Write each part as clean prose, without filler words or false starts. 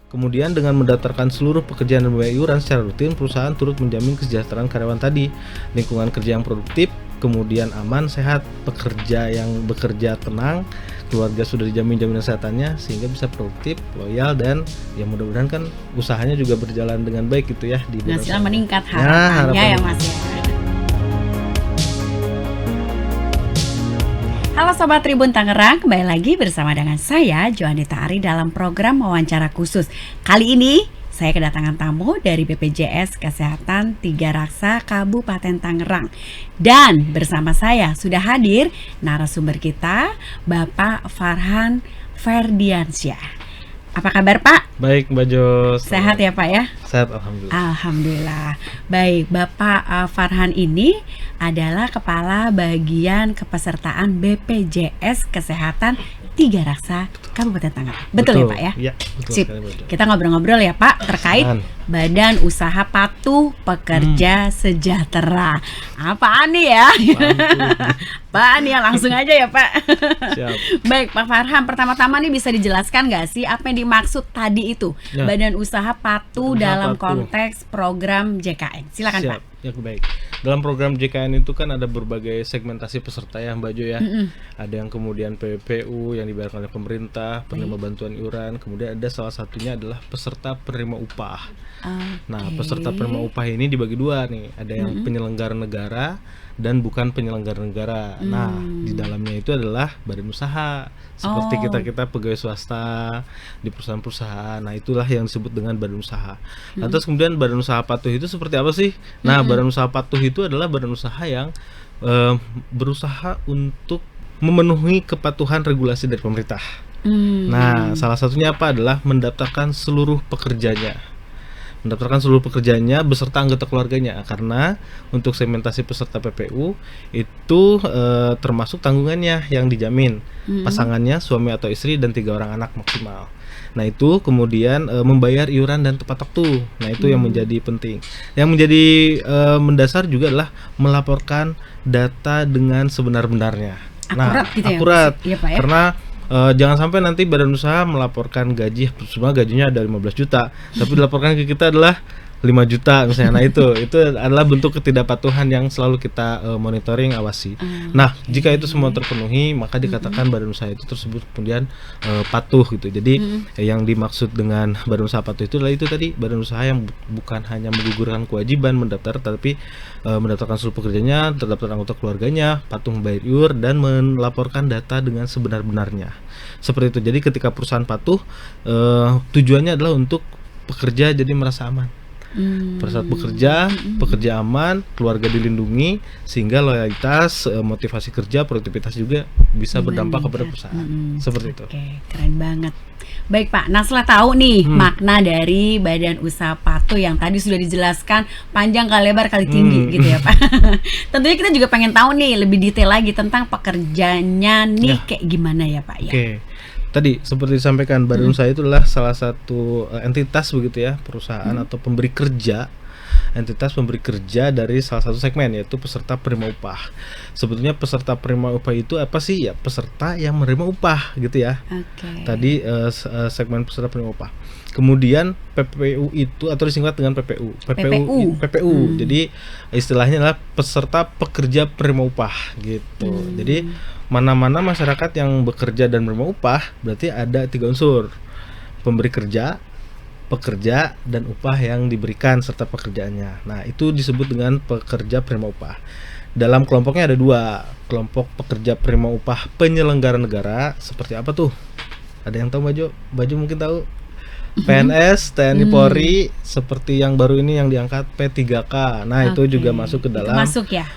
Kemudian dengan mendaftarkan seluruh pekerjaan dan membayar iuran secara rutin, perusahaan turut menjamin kesejahteraan karyawan tadi, lingkungan kerja yang produktif, kemudian aman, sehat, pekerja yang bekerja tenang, keluarga sudah dijamin jaminan kesehatannya sehingga bisa produktif, loyal, dan ya mudah-mudahan kan usahanya juga berjalan dengan baik gitu ya di penghasilan meningkat harapannya ya Mas ya. Halo Sobat Tribun Tangerang, kembali lagi bersama dengan saya Joanita Ari dalam program wawancara khusus. Kali ini saya kedatangan tamu dari BPJS Kesehatan 3 Raksa Kabupaten Tangerang. Dan bersama saya sudah hadir narasumber kita, Bapak Farhan Ferdiansyah. Apa kabar Pak? Baik Mbak Jos. Sehat ya Pak ya? Sehat alhamdulillah. Alhamdulillah. Baik, Bapak Farhan ini adalah Kepala Bagian Kepesertaan BPJS Kesehatan 3 Raksa Kabupaten Tangerang. Betul ya Pak ya? Iya, betul. Sip. Sekali, Mbak Jo. Kita ngobrol-ngobrol ya Pak terkait Badan Usaha Patuh Pekerja Sejahtera. Apaan nih ya? Apaan nih ya? Langsung aja ya Pak. Siap. Baik Pak Farhan, pertama-tama nih bisa dijelaskan nggak sih apa yang dimaksud tadi itu Ya. Badan Usaha Patuh Usaha dalam patuh. konteks program JKN? Silakan Siap. Pak. Ya baik. Dalam program JKN itu kan ada berbagai segmentasi peserta ya Mbak Jo ya. Ada yang kemudian PPU yang dibayarkan oleh pemerintah, penerima bantuan iuran, kemudian ada salah satunya adalah peserta penerima upah. Nah, peserta penerima upah ini dibagi dua nih. Ada yang penyelenggara negara dan bukan penyelenggara negara. Nah, di dalamnya itu adalah badan usaha. Seperti kita pegawai swasta di perusahaan-perusahaan. Nah, itulah yang disebut dengan badan usaha. Nah, terus kemudian badan usaha patuh itu seperti apa sih? Nah, badan usaha patuh itu adalah badan usaha yang berusaha untuk memenuhi kepatuhan regulasi dari pemerintah. Nah, salah satunya apa adalah mendaftarkan seluruh pekerjanya. Mendaftarkan seluruh pekerjanya beserta anggota keluarganya, karena untuk segmentasi peserta PPU itu termasuk tanggungannya yang dijamin pasangannya, suami atau istri, dan 3 orang anak maksimal. Nah itu kemudian membayar iuran dan tepat waktu. Nah itu yang menjadi penting. Yang menjadi mendasar juga adalah melaporkan data dengan sebenar-benarnya. Akurat gitu ya, akurat. Mas? Iya, Pak, ya? Karena jangan sampai nanti badan usaha melaporkan gaji, sebenarnya gajinya ada 15 juta, tapi dilaporkan ke kita adalah 5 juta misalnya. Nah itu adalah bentuk ketidakpatuhan yang selalu kita monitoring, awasi. Nah, jika itu semua terpenuhi, maka dikatakan badan usaha itu tersebut kemudian patuh gitu. Jadi yang dimaksud dengan badan usaha patuh itu adalah itu tadi, badan usaha yang bukan hanya menggugurkan kewajiban mendaftar, tapi mendaftarkan seluruh pekerjanya, terdaftar anggota keluarganya, patuh membayar iur, dan melaporkan data dengan sebenar-benarnya. Seperti itu. Jadi ketika perusahaan patuh, tujuannya adalah untuk pekerja jadi merasa aman. Pada saat bekerja, pekerja aman, keluarga dilindungi, sehingga loyalitas, motivasi kerja, produktivitas juga bisa berdampak kepada perusahaan. Seperti itu. Oke, keren banget. Baik Pak, nah setelah tahu nih makna dari Badan Usaha Patuh yang tadi sudah dijelaskan panjang kali lebar kali tinggi gitu ya Pak. Tentunya kita juga pengen tahu nih lebih detail lagi tentang pekerjanya nih kayak gimana ya Pak ya. Oke. Tadi seperti disampaikan, badan usaha itu adalah salah satu entitas begitu ya, perusahaan atau pemberi kerja, entitas pemberi kerja dari salah satu segmen, yaitu peserta penerima upah. Sebetulnya peserta penerima upah itu apa sih? Ya peserta yang menerima upah gitu ya. Tadi segmen peserta penerima upah. Kemudian PPU itu atau disingkat dengan PPU. PPU. Jadi istilahnya adalah peserta pekerja penerima upah gitu. Jadi mana-mana masyarakat yang bekerja dan menerima upah berarti ada 3 unsur: pemberi kerja, pekerja, dan upah yang diberikan serta pekerjaannya. Nah itu disebut dengan pekerja penerima upah. Dalam kelompoknya ada 2, kelompok pekerja penerima upah penyelenggara negara. Seperti apa tuh? Ada yang tahu Baju mungkin tahu? PNS, TNI, Polri, seperti yang baru ini yang diangkat P3K. Nah itu juga masuk ke dalam masuk ya?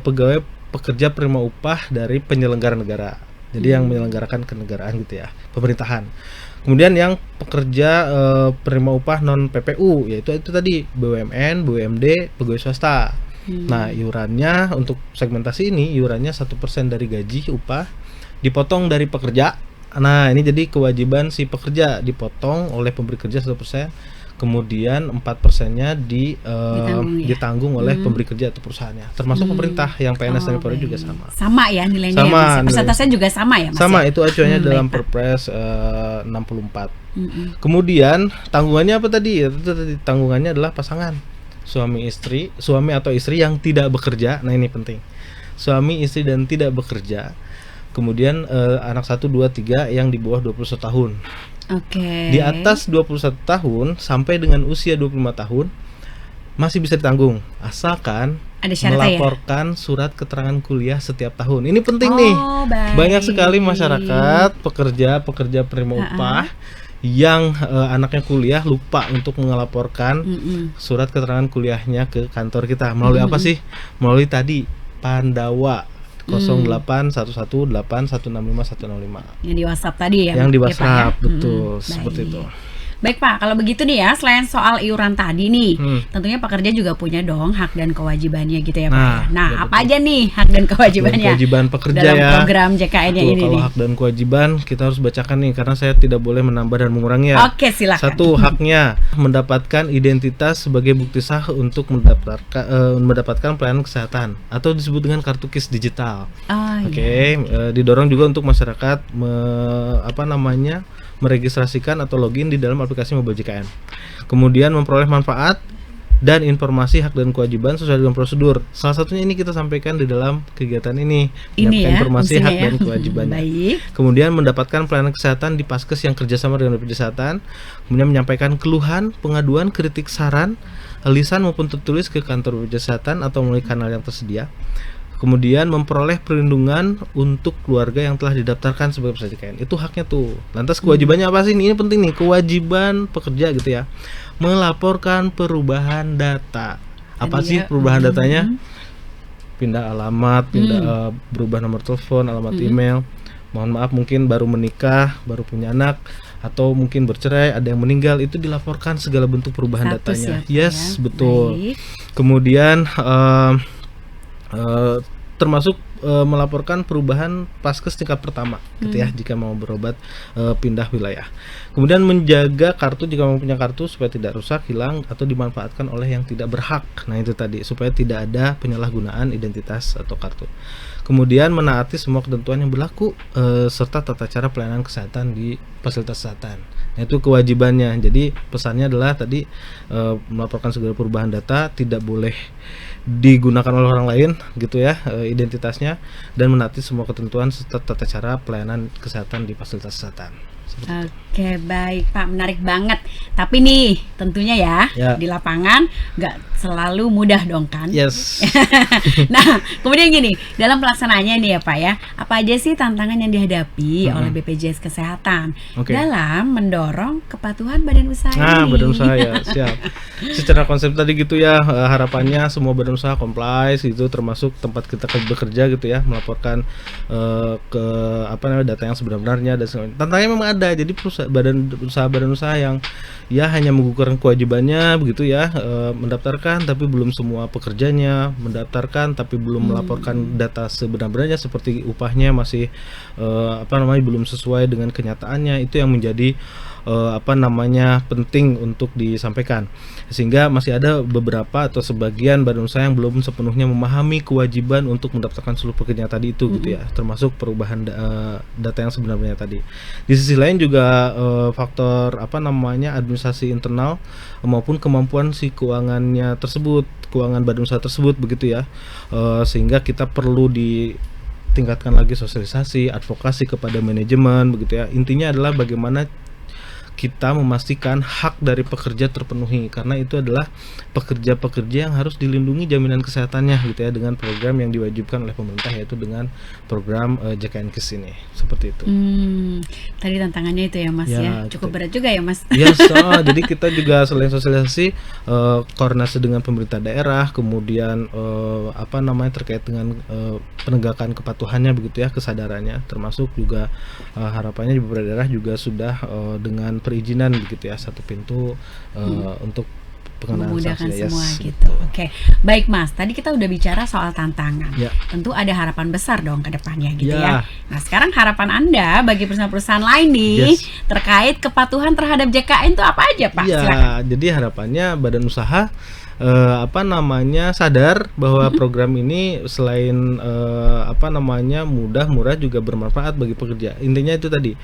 pegawai pekerja penerima upah dari penyelenggara negara. Jadi yang menyelenggarakan kenegaraan gitu ya, pemerintahan. Kemudian yang pekerja penerima upah non PPU, yaitu itu tadi BUMN, BUMD, pegawai swasta. Nah iurannya untuk segmentasi ini, iurannya 1% dari gaji upah dipotong dari pekerja. Nah ini jadi kewajiban si pekerja, dipotong oleh pemberi kerja 1%, kemudian 4%-nya ditanggung oleh pemberi kerja atau perusahaannya, termasuk pemerintah yang PNS dan Polri juga sama. Sama ya nilainya sama, ya Mas? Persentasenya juga sama ya Mas? Sama, ya? itu acuannya dalam Perpres 64 Kemudian tanggungannya apa tadi? Itu tadi tanggungannya adalah pasangan, suami atau istri yang tidak bekerja. Nah, ini penting. Suami, istri dan tidak bekerja. Kemudian anak 1, 2, 3 yang di bawah 21 tahun. Oke. Di atas 21 tahun sampai dengan usia 25 tahun masih bisa ditanggung asalkan Ada syaratnya melaporkan surat keterangan kuliah setiap tahun. Ini penting nih. Baik. Banyak sekali masyarakat pekerja penerima upah yang anaknya kuliah lupa untuk melaporkan surat keterangan kuliahnya ke kantor kita. Melalui apa sih? Melalui tadi Pandawa 08118165 Yang di WhatsApp tadi ya. Yang di ya, Pak, WhatsApp, ya? betul, seperti Baik. itu. Baik Pak, kalau begitu nih ya, selain soal iuran tadi nih, tentunya pekerja juga punya dong hak dan kewajibannya gitu ya Pak. Nah, Nah, ya apa aja nih hak dan kewajibannya? Kewajiban pekerja dalam ya. program JKN-nya Betul, ini kalau nih. hak dan kewajiban kita harus bacakan nih karena saya tidak boleh menambah dan mengurangi ya. Oke, silakan. 1, haknya mendapatkan identitas sebagai bukti sah untuk mendapatkan pelayanan kesehatan atau disebut dengan kartu KIS digital. Oke, didorong juga untuk masyarakat meregistrasikan atau login di dalam aplikasi Mobile JKN. Kemudian memperoleh manfaat dan informasi hak dan kewajiban sesuai dengan prosedur. Salah satunya ini kita sampaikan di dalam kegiatan ini ya, informasi hak ya. dan kewajibannya. Baik. Kemudian mendapatkan pelayanan kesehatan di Paskes yang kerjasama dengan BPJS Kesehatan. Kemudian menyampaikan keluhan, pengaduan, kritik, saran, lisan maupun tertulis ke kantor BPJS Kesehatan atau melalui kanal yang tersedia. Kemudian memperoleh perlindungan untuk keluarga yang telah didaftarkan sebagai peserta JKN. Itu haknya tuh. Lantas kewajibannya apa sih? Ini penting nih, kewajiban pekerja gitu ya. Melaporkan perubahan data. Apa sih perubahan datanya? Pindah alamat, berubah nomor telepon, alamat email. Mohon maaf mungkin baru menikah, baru punya anak, atau mungkin bercerai, ada yang meninggal, itu dilaporkan segala bentuk perubahan datanya. Yes, betul. Baik. Kemudian termasuk melaporkan perubahan paskes tingkat pertama gitu ya, jika mau berobat pindah wilayah. Kemudian menjaga kartu jika mempunyai kartu supaya tidak rusak, hilang atau dimanfaatkan oleh yang tidak berhak. Nah, itu tadi supaya tidak ada penyalahgunaan identitas atau kartu. Kemudian menaati semua ketentuan yang berlaku serta tata cara pelayanan kesehatan di fasilitas kesehatan. Nah, itu kewajibannya. Jadi pesannya adalah tadi melaporkan segala perubahan data, tidak boleh digunakan oleh orang lain gitu ya identitasnya, dan menaati semua ketentuan serta tata cara pelayanan kesehatan di fasilitas kesehatan. Oke, baik Pak, menarik banget. Tapi nih tentunya ya, di lapangan nggak selalu mudah dong kan? Yes. Nah, kemudian gini, dalam pelaksanaannya nih ya Pak ya, apa aja sih tantangan yang dihadapi oleh BPJS Kesehatan dalam mendorong kepatuhan badan usaha ini? Badan usaha ya, siap. Secara konsep tadi gitu ya, harapannya semua badan usaha comply gitu, termasuk tempat kita bekerja gitu ya, melaporkan ke data yang sebenarnya dan tantangannya memang ada. Jadi badan usaha yang ya hanya menggugurkan kewajibannya begitu ya, mendaftarkan tapi belum semua pekerjanya mendaftarkan, tapi belum melaporkan data sebenarnya seperti upahnya masih belum sesuai dengan kenyataannya. Itu yang menjadi penting untuk disampaikan, sehingga masih ada beberapa atau sebagian badan usaha yang belum sepenuhnya memahami kewajiban untuk mendaftarkan seluruh pekerjaan tadi itu gitu ya, termasuk perubahan data yang sebenarnya tadi. Di sisi lain juga faktor administrasi internal maupun kemampuan si keuangan badan usaha tersebut begitu ya, sehingga kita perlu ditingkatkan lagi sosialisasi, advokasi kepada manajemen begitu ya. Intinya adalah bagaimana kita memastikan hak dari pekerja terpenuhi, karena itu adalah pekerja-pekerja yang harus dilindungi jaminan kesehatannya gitu ya, dengan program yang diwajibkan oleh pemerintah, yaitu dengan program JKN KIS ini, seperti itu. Tadi tantangannya itu ya Mas ya, cukup berat juga ya Mas. Yes, jadi kita juga selain sosialisasi, koordinasi dengan pemerintah daerah, kemudian terkait dengan penegakan kepatuhannya begitu ya, kesadarannya, termasuk juga harapannya di beberapa daerah juga sudah dengan perizinan begitu ya, satu pintu untuk pengenaan memudahkan sanksi. semua gitu. Oke, baik Mas. Tadi kita udah bicara soal tantangan. Tentu ada harapan besar dong ke depannya gitu ya. Nah, sekarang harapan Anda bagi perusahaan-perusahaan lain nih terkait kepatuhan terhadap JKN itu apa aja Pak? Silakan. Jadi harapannya badan usaha sadar bahwa program ini selain mudah, murah, juga bermanfaat bagi pekerja. Intinya itu tadi,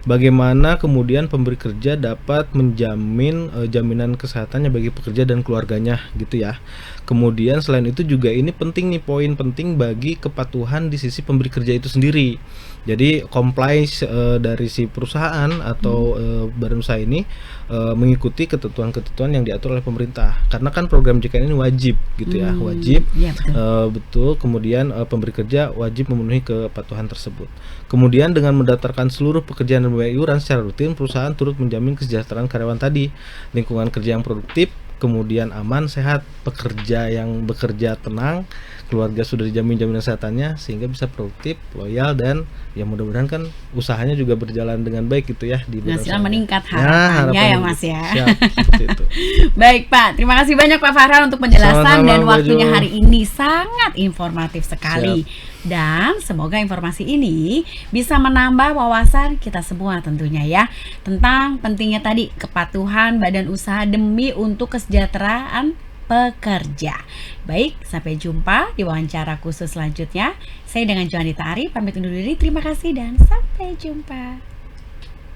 bagaimana kemudian pemberi kerja dapat menjamin jaminan kesehatannya bagi pekerja dan keluarganya gitu ya. Kemudian selain itu juga ini penting nih, poin penting bagi kepatuhan di sisi pemberi kerja itu sendiri. Jadi compliance dari si perusahaan atau badan usaha ini mengikuti ketentuan-ketentuan yang diatur oleh pemerintah. Karena kan program JKN ini wajib gitu ya, wajib. Ya, betul. Betul. Kemudian pemberi kerja wajib memenuhi kepatuhan tersebut. Kemudian dengan mendaftarkan seluruh pekerjaan dan membayar iuran secara rutin, perusahaan turut menjamin kesejahteraan karyawan tadi, lingkungan kerja yang produktif, kemudian aman, sehat, pekerja yang bekerja tenang, keluarga sudah dijamin jaminan kesehatannya sehingga bisa produktif, loyal, dan ya mudah-mudahan kan usahanya juga berjalan dengan baik gitu ya di Penghasilan meningkat harapannya harapannya ya Mas ya. Siap, seperti itu. Baik Pak, terima kasih banyak Pak Farhan untuk penjelasan Sama-sama, dan Mbak waktunya Jo. hari ini sangat informatif sekali. Dan semoga informasi ini bisa menambah wawasan kita semua tentunya ya, tentang pentingnya tadi kepatuhan badan usaha demi untuk kesejahteraan pekerja. Baik, sampai jumpa di wawancara khusus selanjutnya. Saya dengan Joanita Ari pamit undur diri. Terima kasih dan sampai jumpa.